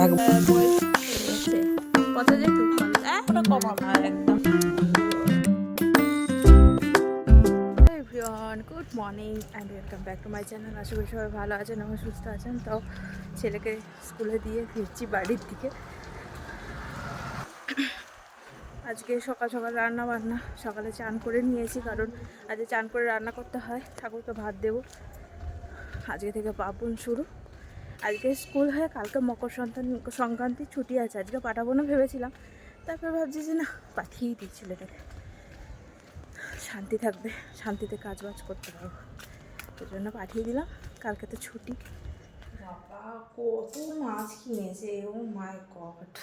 কত যে একটু কমানো একদম। Good morning and welcome back to my channel. আশা করি সবাই ভালো আছেন এবং সুস্থ আছেন। তো ছেলেকে স্কুলে দিয়ে ফিরছি বাড়ির দিকে। আজকে সকাল সকাল রান্না বান্না, সকালে চান করে নিয়েছি, কারণ আজকে চান করে রান্না করতে হয়। ঠাকুরকে ভাত দেবো। আজকে থেকে পার্বণ শুরু। আজকে স্কুল হয়, কালকে মকর সংক্রান্তির ছুটি আছে। আজকে পাঠাবো না ভেবেছিলাম, তারপর ভাবছি যে না, পাঠিয়েই দিই ছেলেটাকে, শান্তি থাকবে, শান্তিতে কাজ বাজ করতে পারবো, ওই জন্য পাঠিয়ে দিলাম। কালকে তো ছুটি। বাবা কত মাছ কিনেছে, ও মাই গড,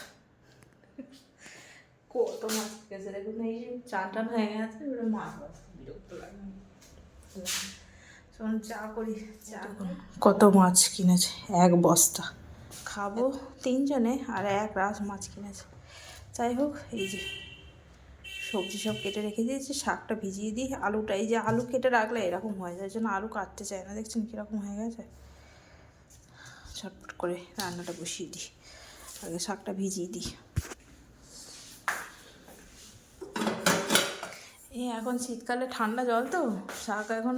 কত মাছ কিনেছে দেখুন। এই চান টান হয়ে গেছে, এবারে মাছ বাঁচতে বিরক্ত লাগে। শোন চা করি, চা কত মাছ কিনেছে, এক বস্তা খাবো তিনজনে, আর এক রাস মাছ কিনেছে। যাই হোক, এই যে সবজি সব কেটে রেখে দিয়েছি, শাকটা ভিজিয়ে দিই। আলুটা, এই যে আলু কেটে রাখলে এরকম হয়ে যায়, জন্য আলু কাটতে চায় না। দেখছেন কীরকম হয়ে গেছে। ছটপট করে রান্নাটা বসিয়ে দিই, আগে শাকটা ভিজিয়ে দিই। এই এখন শীতকালে ঠান্ডা জল তো, শাক এখন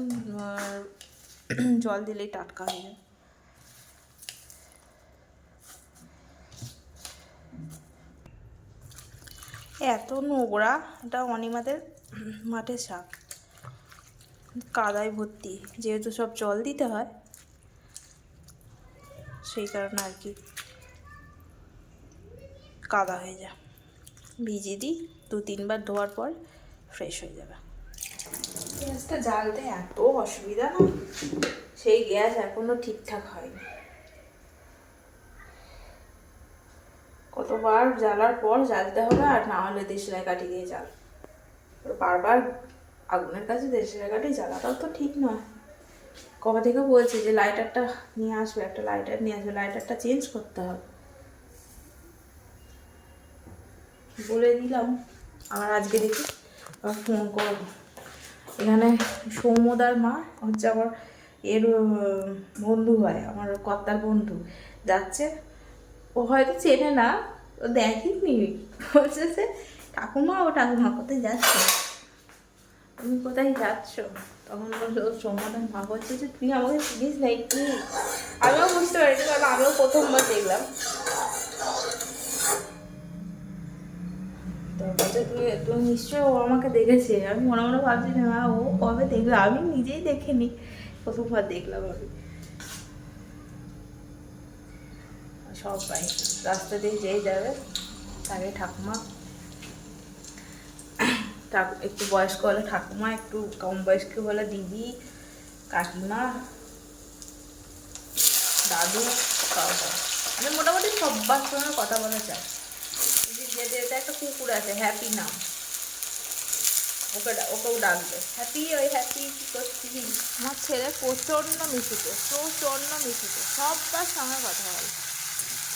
জল দিলেই টাটকা হয়ে যায়। এত নোংরা, এটা অনিমাদের মাঠের শাক, কাদায় ভর্তি, যেহেতু সব জল দিতে হয় সেই কারণে আর কি কাদা হয়ে যায়। ভিজিয়ে দিই, 2-3 বার ধোয়ার পর ফ্রেশ হয়ে যাবে। গ্যাসটা জ্বালতে এত অসুবিধা না, সেই গ্যাস এখনো ঠিকঠাক হয়নি। কতবার জ্বালার পর জ্বালতে হবে, আর না হলে দেশলাই কাঠি দিয়ে জ্বাল। বারবার আগুনের কাছে দেশলাই কাঠি জ্বালাটাও তো ঠিক নয়। কবে থেকে বলছে যে লাইটারটা নিয়ে আসবে, একটা লাইটার নিয়ে আসবে, লাইটারটা চেঞ্জ করতে হবে। বলে দিলাম, আমার আজকে দেখি আবার ফোন করবো। এখানে সৌম্যদার মা হচ্ছে আমার এর বন্ধু হয়, আমার কর্তার বন্ধু, যাচ্ছে। ও হয়তো চেনে না, ও দেখেনি, বলছে যে ঠাকুমা, ও ঠাকুমা কোথায় যাচ্ছে, তুমি কোথায় যাচ্ছ? তখন বললো সৌম্যদার মা বলছে যে তুই আমাকে চিনিস না একটু। আমিও বুঝতে পারিনি, কারণ আমিও প্রথমবার দেখলাম। তো বলছে তুমি নিশ্চয়ই ও আমাকে দেখেছে। আমি মনে মনে ভাবছি না, ও কবে দেখলো, আমি নিজেই দেখিনি, প্রথমবার দেখলাম আমি। সবাই রাস্তা দিয়ে যেই যাবে তাকে ঠাকুমা, একটু বয়স্ক হলে ঠাকুমা, একটু কম বয়স্ক হলে দিদি, কাকিমা, দাদু, সবাই। আমি মোটামুটি সবার সঙ্গে কথা বলা চাই। যেতে যেতে একটা কুকুর আছে, হ্যাপি নাম, ওকেও ডাকবে হ্যাপি। ওই হ্যাপি কি করছিস? আমার ছেলে প্রচণ্ড মিশুকে, সবার সঙ্গে কথা বলে।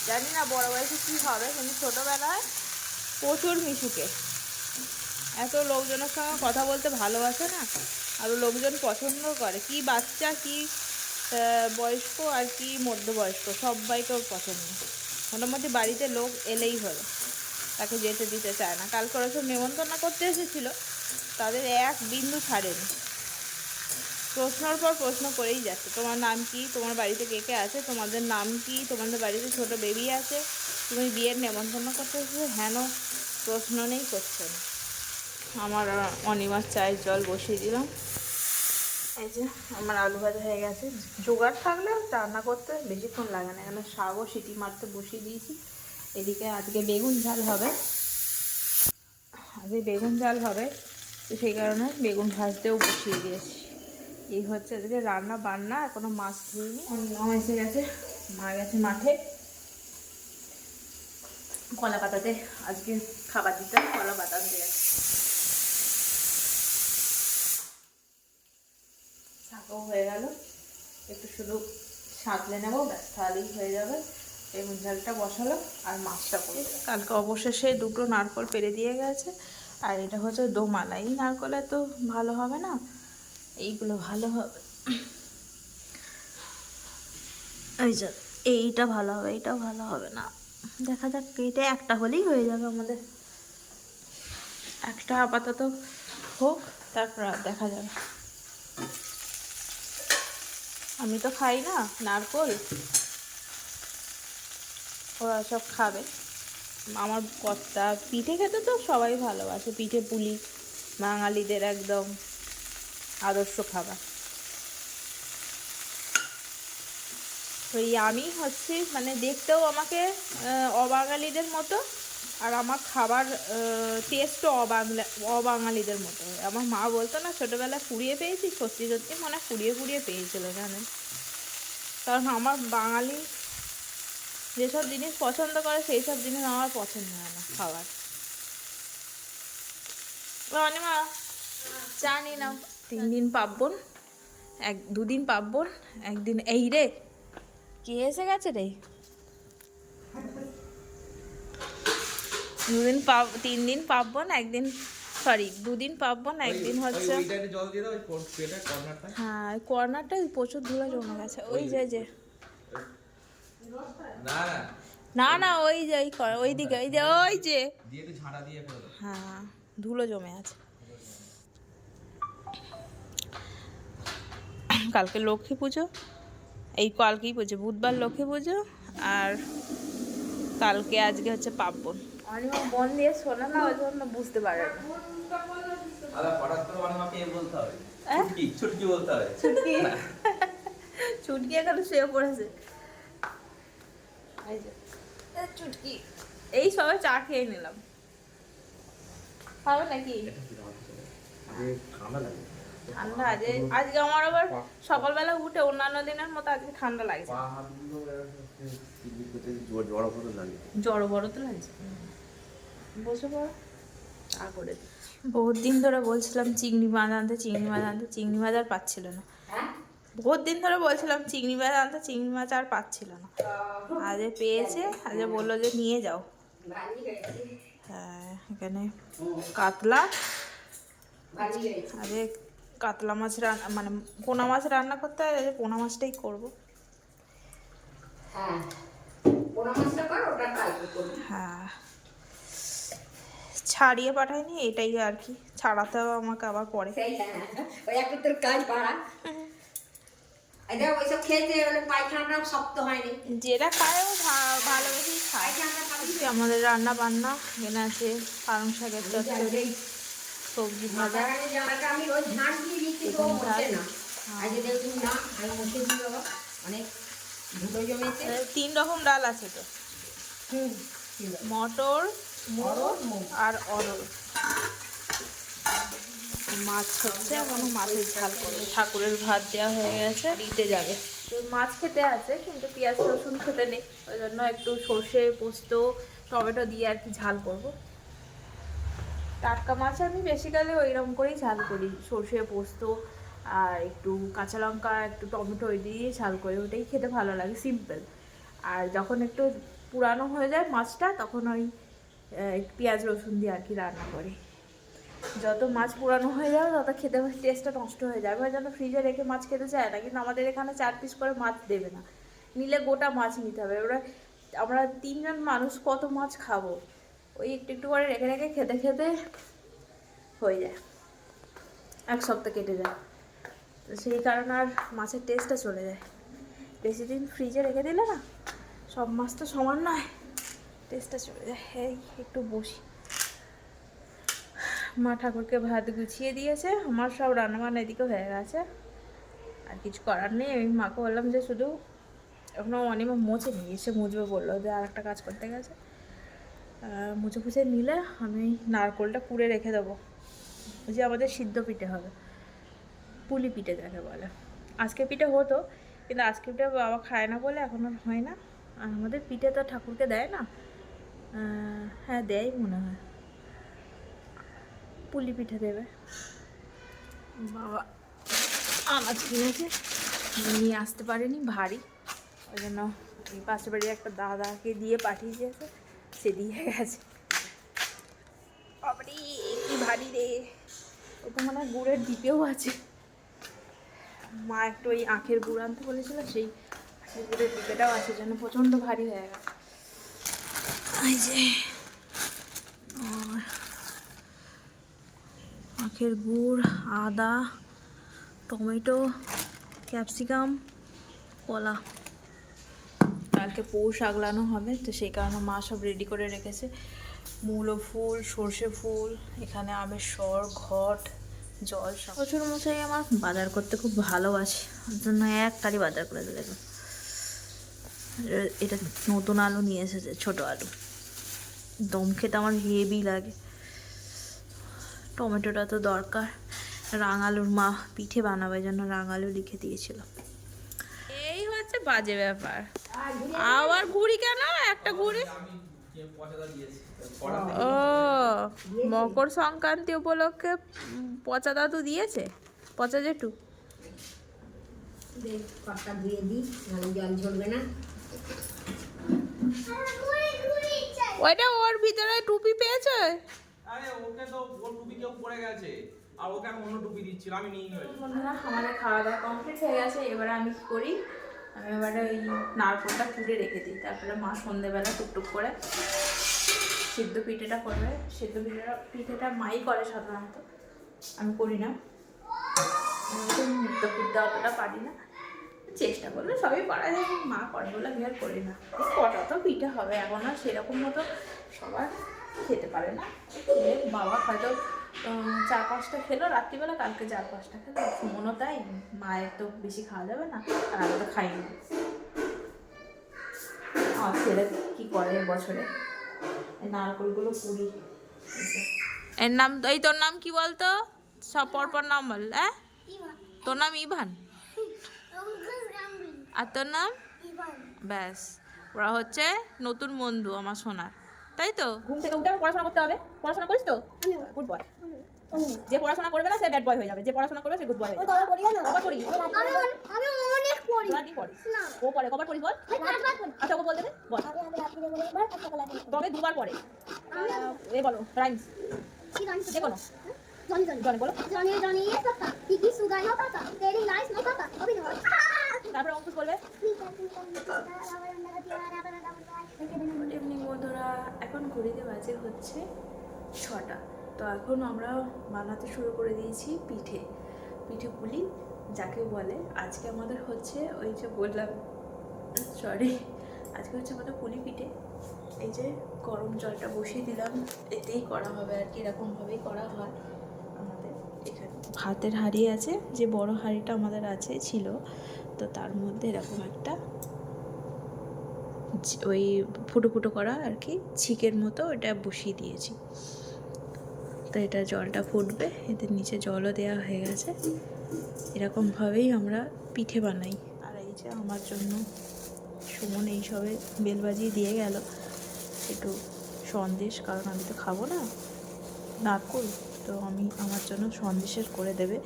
জানি না বড় বয়সে কী হবে, কিন্তু ছোটোবেলায় প্রচুর মিশুকে। এত লোকজনের সঙ্গে কথা বলতে ভালোবাসে না, আর লোকজন পছন্দ করে। কি বাচ্চা, কি বয়স্ক, আর কি মধ্যবয়স্ক, সবাইকে ওর পছন্দ। মোটামুটি বাড়িতে লোক এলেই হলো, তাকে যেতে দিতে চায় না। কালকে ওরা সব নেমন্তন্ন করতে এসেছিলো, তাদের এক বিন্দু ছাড়েনি, প্রশ্নর পর প্রশ্ন করেই যাচ্ছে। তোমার নাম কি, তোমার বাড়িতে কে কে আছে, তোমাদের নাম কি, তোমাদের বাড়িতে ছোট বেবি আছে, তুমি বিয়ের নেমন্তন্ন করতে এসেছো, হেন প্রশ্ন নেই, করছে না। আমার অনিমার চায়ের জল বসিয়ে দিলাম। এই যে আমার আলু ভাজা হয়ে গেছে। জোগাড় থাকলে রান্না করতে বেশিক্ষণ লাগে না। এখানে শাকও সিটি মারতে বসিয়ে দিয়েছি। এদিকে আজকে বেগুন ঝাল হবে, তো সেই কারণে বেগুন ভাজতেও বসিয়ে দিয়েছি। এই হচ্ছে আজকে রান্না বান্না। এখনো মাছ ধুইনি। মা এসে গেছে, মা গেছে মাঠে কলা পাতাতে আজকে খাবার দিতাম, কলা পাতা আনতে গেছে। শাকও হয়ে গেল, একটু শুধু সাঁতলে নেবো, ব্যাস তাহলেই হয়ে যাবে। বেগুন ঝালটা বসালো আর মাছটা করবো। কালকে অবশেষে 2টো নারকল পেরে দিয়ে গেছে, আর এটা হচ্ছে দোমালা। এই নারকলে তো ভালো হবে না, এইগুলো ভালো হবে। এই যে এইটা ভালো হবে, এইটা ভালো হবে না। দেখা যাক, পেটে একটা হলেই হয়ে যাবে আমাদের। একটা আপাতত হোক, তারপর আর দেখা যাবে। আমি তো খাই না নারকোল, ওরা সব খাবে। আমার কর্তা পিঠে খেতে তো সবাই ভালোবাসে, পিঠে পুলি বাঙালিদের একদম আদর্শ খাবার। ওই আমি হচ্ছে মানে দেখতেও আমাকে অবাঙালিদের মতো, আর আমার খাবার টেস্টও অবাঙালিদের মতো। আমার মা বলতো না ছোটোবেলায় কুড়িয়ে পেয়েছি, সত্যি সত্যি মনে কুড়িয়ে কুড়িয়ে পেয়েছিল জানেন। কারণ আমার বাঙালি যেসব জিনিস পছন্দ করে সেই সব জিনিস আমার পছন্দ হয় না খাবার। অনিমা জানি না, 3 দিন পার্বণ, 2 দিন পার্বণ, একদিন এই রে কে এসে গেছে রে। 3 দিন পার্বণ, একদিন সরি 2 দিন পার্বণ, একদিন হচ্ছে হ্যাঁ কর্নারটা প্রচুর ধুলো জমে গেছে। ওই যে না না ওই যে ওই দিকে ওই যে হ্যাঁ ধুলো জমে আছে। কালকে লক্ষ্মী পুজো, এই কালকেই পুজো, বুধবার লক্ষ্মী পুজো, আর কালকে আজকে হচ্ছে পার্বণ। অনিমা মন দিয়ে শোনা না, ওই জন্য বুঝতে পারে না। ছুটকি এখানে শুয়ে পড়েছে। চুটকি এই সবাই চা খেয়ে নিলাম। খাবে নাকি? ঠান্ডা আজকে আমার আবার সকালবেলা উঠে অন্যান্য দিনের মতো আজকে ঠান্ডা লাগছে। জড় বড় তো লাগছে। বসে পড়ো, চা করে দিই। বহুত দিন ধরে বলছিলাম চিংড়ি মাছ আনতে, চিংড়ি মাছ আনতে, চিংড়ি মাছ আর পাচ্ছিল না। বহুত দিন ধরে বলছিলাম চিংড়ি মাছ আনতে, চিংড়ি মাছ আর পাচ্ছিল না। আজকে পেয়েছে, আজকে বললো যে নিয়ে যাও। হ্যাঁ এখানে কাতলা, আজকে কাতলা মাছ রান্না মানে পোনা মাছ রান্না করতে হয়, পোনা মাছটাই করবো। হ্যাঁ ছাড়িয়ে পাঠায়নি এটাই আর কি, ছাড়াতে হবে আমাকে আবার পরে। যেটা খায় ও ভালোবেসেই খায়। আমাদের রান্না বান্না এখানে আছে পালং শাকের চচ্চড়ি, সবজি ভাজা, 3 রকম ডাল আছে তো, মটর আর অরল। মাছ হচ্ছে, এখনো মাছের ঝাল করবে। ঠাকুরের ভাত দেওয়া হয়ে গেছে, দিতে যাবে। তো মাছ খেতে আছে কিন্তু পেঁয়াজ রসুন খেতে নেই, ওই জন্য একটু সর্ষে পোস্ত টমেটো দিয়ে আর কি ঝাল করব। টাটকা মাছ আমি বেসিক্যালি ওইরকম করেই ঝাল করি, সর্ষে পোস্ত আর একটু কাঁচা লঙ্কা একটু টমেটো ওই দিয়েই ঝাল করি, ওটাই খেতে ভালো লাগে, সিম্পল। আর যখন একটু পুরানো হয়ে যায় মাছটা, তখন ওই পেঁয়াজ রসুন দিয়ে আর কি রান্না করি। যত মাছ পুরানো হয়ে যাবে তত খেতে টেস্টটা নষ্ট হয়ে যাবে, ওই জন্য ফ্রিজে রেখে মাছ খেতে চায় না। কিন্তু আমাদের এখানে 4 পিস করে মাছ দেবে না, নিলে গোটা মাছ নিতে হবে। আমরা 3 জন মানুষ কত মাছ খাবো, ওই একটু একটু করে রেখে রেখে খেতে খেতে হয়ে যায়, 1 সপ্তাহ কেটে যায়। তো সেই কারণে আর মাছের টেস্টটা চলে যায়। বেশি দিন ফ্রিজে রেখে দিলে না, সব মাছ তো সমান নয়, টেস্টটা চলে যায়। এই একটু বসি, মা ঠাকুরকে ভাত গুছিয়ে দিয়েছে, আমার সব রান্নাবান্না এদিকে হয়ে গেছে, আর কিছু করার নেই। আমি মাকে বললাম যে শুধু এখনও অনিমা মোছে নিয়ে এসে মুছবে বললো, যে আর একটা কাজ করতে গেছে। মুছে ফুছে নিলে আমি নারকোলটা কুড়ে রেখে দেবো, যে আমাদের সিদ্ধ পিঠে হবে, পুলি পিঠে যাকে বলে। আজকে পিঠে হতো কিন্তু আজকে পিঠে বাবা খায় না বলে এখন আর হয় না। আর আমাদের পিঠে তো ঠাকুরকে দেয় না, হ্যাঁ দেয় মনে হয়, পুলি পিঠে দেবে। বাবা আনাজ কিনেছে, নিয়ে আসতে পারেনি, ভারী, ওই জন্য এই পাশের বাড়ির একটা দাদাকে দিয়ে পাঠিয়েছে, সে দিয়ে গেছে। বাবারি কি ভারী রে, ওটা মনে হয় গুড়ের ডিপেও আছে। মা একটু ওই আখের গুড় আনতে বলেছিল, সেই আখের গুড়ের ডিপেটাও আছে, জন্য প্রচণ্ড ভারী হয়ে গেছে। এই যে আখের গুড়, আদা, টমেটো, ক্যাপসিকাম, কলা। কালকে পৌষ আগলানো হবে, তো সেই কারণে মা সব রেডি করে রেখেছে। মূলো ফুল, সর্ষে ফুল, এখানে আমের সর, ঘট, জল সব। প্রচুর মশাই আমার বাজার করতে খুব ভালোবাসে, ওর জন্য এক কারি বাজার করে দেবে। এটা নতুন আলু নিয়ে এসেছে, ছোট আলু, দম খেতে আমার হেভি লাগে। টমেটোটা তো দরকার, রাঙালুর মা পিঠে বানাবে জন্য রাঙালু লিখে দিয়েছিল। এই হচ্ছে বাজে ব্যাপার। আবার ঘুড়ি কেন? একটা ঘুড়ি, ও মকর সংক্রান্তি উপলক্ষে পচা দাদু দিয়েছে, পচা জেঠু। ওইটা ওর ভিতরে টুপি পেয়েছে। আরে ওকে তো ওর টুপি কেউ পরে গেছে, আর ওকে আমি অন্য টুপি দিচ্ছিল, আমি নিয়ে নিয়েছি। বন্ধুরা, আমাদের খাওয়া দাওয়া কমপ্লিট হয়ে গেছে। এবারে আমি কি করি, আমি এবারে ওই নারকোলটা কুড়ে রেখে দিই। তারপরে মা সন্ধ্যেবেলা টুকটুক করে সিদ্ধ পিঠেটা করবে। সিদ্ধ পিঠেটা মাই করে সাধারণত, আমি করি না। আমি মুক্ত ফুটতে অতটা পারি না, চেষ্টা করলে সবই পারা যায়, মা করে বলে আমি আর করি না। কটা তো পিঠে হবে, এখন আর সেরকম মতো সবার খেতে পারে না। বাবা হয়তো 4-5টা খেলো রাত্রিবেলা, কালকে 4-5টা খেলো, সুমনও তাই। মায়ের তো বেশি খাওয়া যাবে না, আর আমি তো খাই না। আমার ছেলে কী করে বছরে নারকলগুলো পুরি। এর নাম, এই তোর নাম কি বলতো? সব পরপর নাম বল। হ্যাঁ, তোর নাম ইভান, আর তোর নাম ব্যাস। ওরা হচ্ছে নতুন বন্ধু আমার সোনার, তাই তো? ঘুম থেকে উঠে পড়াশোনা করতে হবে। পড়াশোনা করিস তো? Good boy. যে পড়াশোনা করবে না সে ব্যাড বয় হয়ে যাবে, যে পড়াশোনা করবে সে গুড বয় হয়ে যাবে। কবার পড়ি? আমি অনেক পড়ি। রাতি পড়িস না? ও পড়ে। কবার পড়িস বল? আচ্ছা ও বল দেবে, বল। তবে দুবার পড়ে। এ বলো রাইমস, কি গান? যে কোনো জনি জনি জনি বলো। জনি জনি এ পাতা টিকি সুগাই নো পাতা তেরি লাইস নো পাতা অভিনয়। তারপরে অঙ্কুশ বলবে। গুড ইভিনিং বন্ধুরা, এখন ঘড়িতে বাজে হচ্ছে 6টা। তো এখন আমরা বানাতে শুরু করে দিয়েছি পিঠে পুলি যাকে বলে। আজকে আমাদের হচ্ছে ওই যে বললাম, সরি, আজকে হচ্ছে আমাদের পুলি পিঠে। এই যে গরম জলটা বসিয়ে দিলাম, এতেই করা হবে আর কি, এরকমভাবেই করা হয় আমাদের এখানে। ভাতের হাঁড়ি আছে, যে বড় হাঁড়িটা আমাদের আছে ছিল, তো তার মধ্যে এরকম একটা ওই ফুটো ফুটো করা আর কি ছিকের মতো ওটা বসিয়ে দিয়েছি। তো এটা জলটা ফুটবে, এদের নিচে জলও দেওয়া হয়ে গেছে। এরকমভাবেই আমরা পিঠে বানাই। আর এই যে আমার জন্য সুমন এই সবে বেল বাজিয়ে দিয়ে গেল একটু সন্দেশ, কারণ আমি তো খাবো না নারকোল, তো আমি আমার জন্য সন্দেশের করে দেবে।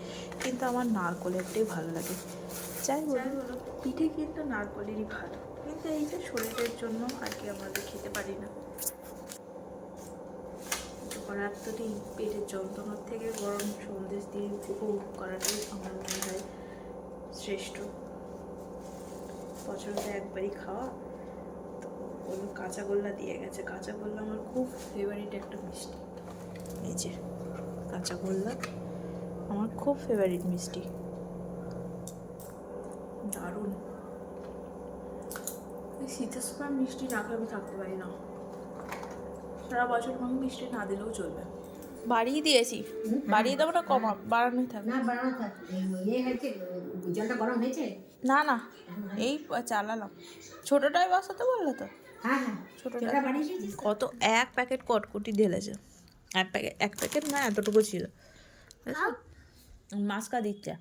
কিন্তু আমার নারকোলেরটাই ভালো লাগে। যাই বলো, পিঠে কিন্তু নারকোলেরই ভালো, কিন্তু এই যে শরীরের জন্য আর কি আমাদের খেতে পারি না। মারাত্মকই পেটের যন্ত্রণার থেকে বরং সন্দেশ দিয়ে উপভোগ করাটাই আমার মনে হয় শ্রেষ্ঠ। বছরে একবারই খাওয়া, তো ওগুলো কাঁচাগোল্লা দিয়ে গেছে। কাঁচাগোল্লা আমার খুব ফেভারিট একটা মিষ্টি। এই যে কাঁচাগোল্লা আমার খুব ফেভারিট মিষ্টি, দারুণ। শীতের সময় মিষ্টি না খেয়ে আমি থাকতে পারি না, সারা বছর আমি মিষ্টি না দিলেও চলবে। বাড়িয়ে দিয়েছি, বাড়িয়ে দেবো না কমা, বাড়ানোই থাকবে। না বাড়ানো থাক। এই হচ্ছে জলটা গরম হয়েছে? না না, এই চালালাম। ছোটোটাই বসাতে বললো তো। হ্যাঁ হ্যাঁ, ছোটোটা বানিয়ে দিয়েছিস? কত, এক প্যাকেট কটকটি ঢেলেছে। এক প্যাকেট না, এতটুকু ছিল। মাস্কা দিচ্ছে।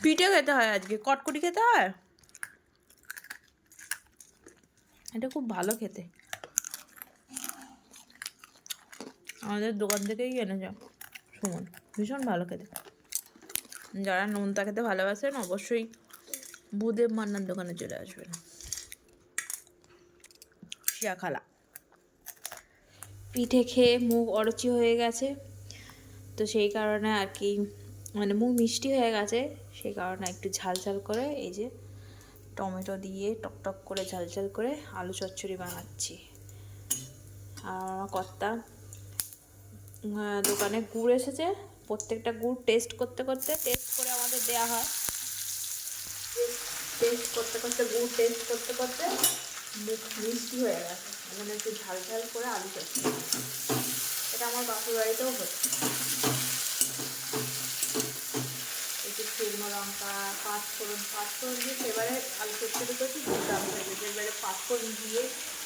পিঠে খেতে হয় আজকে, কটকটি খেতে হয়, এটা খুব ভালো খেতে। আমাদের দোকান থেকেই এনেছে সুমন, ভীষণ ভালো খেতে। যারা নোনতা খেতে ভালোবাসেন অবশ্যই ভূদেব মান্নার দোকানে চলে আসবেন। শিয়াখালা পিঠে খেয়ে মুখ অরুচি হয়ে গেছে, তো সেই কারণে আর কি, মানে মুখ মিষ্টি হয়ে গেছে, সেই কারণে একটু ঝাল ঝাল করে এই যে টমেটো দিয়ে টকটক করে ঝালঝাল করে আলু চচ্চড়ি বানাচ্ছি। আর আমার কর্তা দোকানে গুড় এসেছে, প্রত্যেকটা গুড় টেস্ট করতে করে আমাদের দেয়া হয়। টেস্ট করতে মুখ মিষ্টি হয়ে গেছে। এখন একটু ঝাল করে আলু চচ্চড়ি, এটা আমার বাপুর বাড়িতেও হচ্ছে। একটু শুকনো লঙ্কা, পাঁচফোড়ন দিয়ে এবারে আলু চচ্চড়ি করছি, দুর্দান্ত হয়েছে। এবারে পাঁচফোড়ন দিয়ে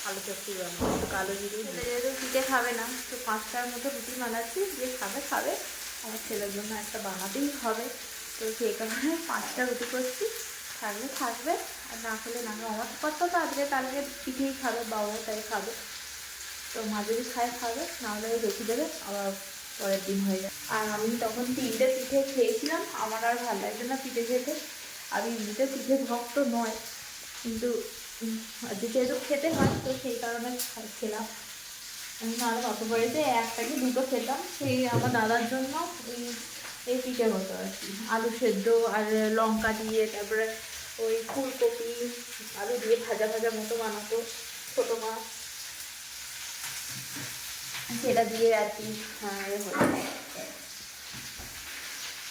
আলু চচ্চড়ি বানাবো, একটু কালো জিরে। যেহেতু পিঠে খাবে না, তো 5টার মতো রুটি বানাচ্ছি, যে খাবে। আমার ছেলের জন্য একটা বানাতেই হবে, তো সেই কারণে 5টা রুটি করছি। থাকবে আর না খেলে না। আমার কত তো কালকে পিঠেই খাবে, বাবাও তাই খাবে। তো মা যদি খাবে, নাহলে রেখে দেবে, আবার পরের দিন হয়ে যায়। আর আমি তখন 3টে পিঠে খেয়েছিলাম, আমার আর ভালো লাগছে না পিঠে খেতে। আমি এমনিতে পিঠে ভক্ত নয়, কিন্তু যেহেতু খেতে হয় তো সেই কারণে খেলাম। আমি নাহলে গত বাড়িতে 1টা কি 2টো খেতাম। সেই আমার দাদার জন্য এই পিঠে হতো আর কি, আলু সেদ্ধ আর লঙ্কা দিয়ে, তারপরে ওই ফুলকপি আলু দিয়ে ভাজা মতো বানাতো ছোটো মাছ, সেটা দিয়ে আর কি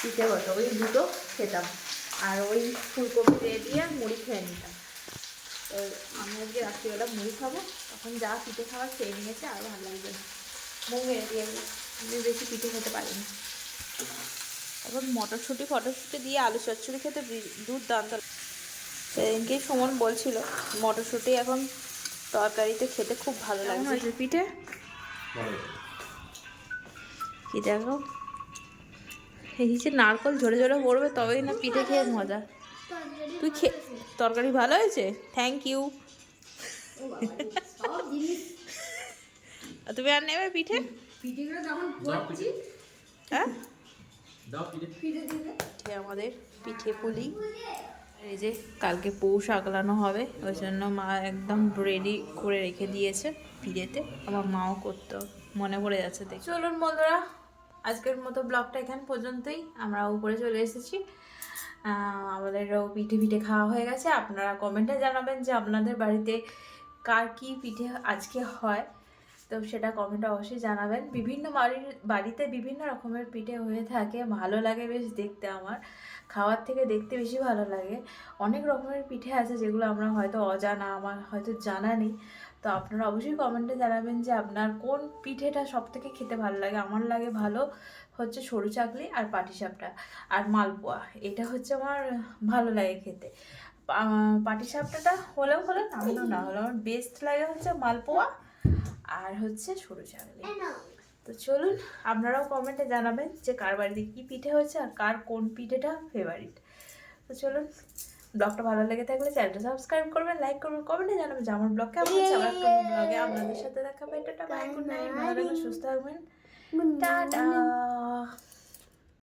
পিঠে হতো। ওই দুটো খেতাম, আর ওই ফুলকপি দিয়ে মুড়ি খেয়ে নিতাম। তো আমি আজকে রাত্রিবেলা মুড়ি খাবো, তখন যা পিঠে খাওয়ার খেয়ে নিয়েছে, আর ভালো লাগবে না, মুখ মেরে দিয়ে আমি বেশি পিঠে খেতে পারিনি। এখন মটরশুঁটি দিয়ে আলু চচ্চড়ি খেতে দুর্দান্ত। সেদিনকেই সুমন বলছিল মটরশুঁটি এখন তরকারিতে খেতে খুব ভালো লাগছে। পিঠে কি দেখো, এই যে নারকল ঝরে পড়বে, তবেই না পিঠে খেয়ে মজা। তুই তরকারি ভালো হয়েছে, থ্যাংক ইউ। তুমি আর নেবে পিঠে? হ্যাঁ, আমাদের পিঠে পুলি। এই যে কালকে পৌষ আগলানো হবে, ওই জন্য মা একদম রেডি করে রেখে দিয়েছে পিঠেতে। আমার মাও করতো, মনে পড়ে যাচ্ছে দেখ। চলুন বন্ধুরা, আজকের মতো ব্লগটা এখান পর্যন্তই। আমরা উপরে চলে এসেছি, আমাদেরও পিঠে খাওয়া হয়ে গেছে। আপনারা কমেন্টে জানাবেন যে আপনাদের বাড়িতে কার কী পিঠে আজকে হয়, তো সেটা কমেন্টে অবশ্যই জানাবেন। বিভিন্ন বাড়িতে বিভিন্ন রকমের পিঠে হয়ে থাকে, ভালো লাগে বেশ দেখতে। আমার খাওয়ার থেকে দেখতে বেশি ভালো লাগে। অনেক রকমের পিঠে আছে যেগুলো আমরা হয়তো অজানা, আমার হয়তো জানা নেই। তো আপনারা অবশ্যই কমেন্টে জানাবেন যে আপনার কোন পিঠেটা সব থেকে খেতে ভালো লাগে। আমার লাগে ভালো হচ্ছে সরু চাকলি আর পাটিসাপটা আর মালপোয়া, এটা হচ্ছে আমার ভালো লাগে খেতে। পাটিসাপটাটা হলেও না হলেও আমার বেস্ট লাগে হচ্ছে মালপোয়া আর হচ্ছে সরু চাকলি। তো চলুন, আপনারাও কমেন্টে জানাবেন যে কার বাড়িতে কী পিঠে হয়েছে আর কার কোন পিঠেটা ফেভারিট। তো চলুন, ব্লগটা ভালো লেগে থাকলে চ্যানেলটা সাবস্ক্রাইব করবেন, লাইক করবেন, কমেন্টে জানাবেন যে আমার ব্লগ কেমন হচ্ছে। আবার একটা ব্লগে আপনাদের সাথে দেখা হবে। এটা বাই, গুড নাইট, ভালো থাকবেন, সুস্থ থাকবেন, টাটা।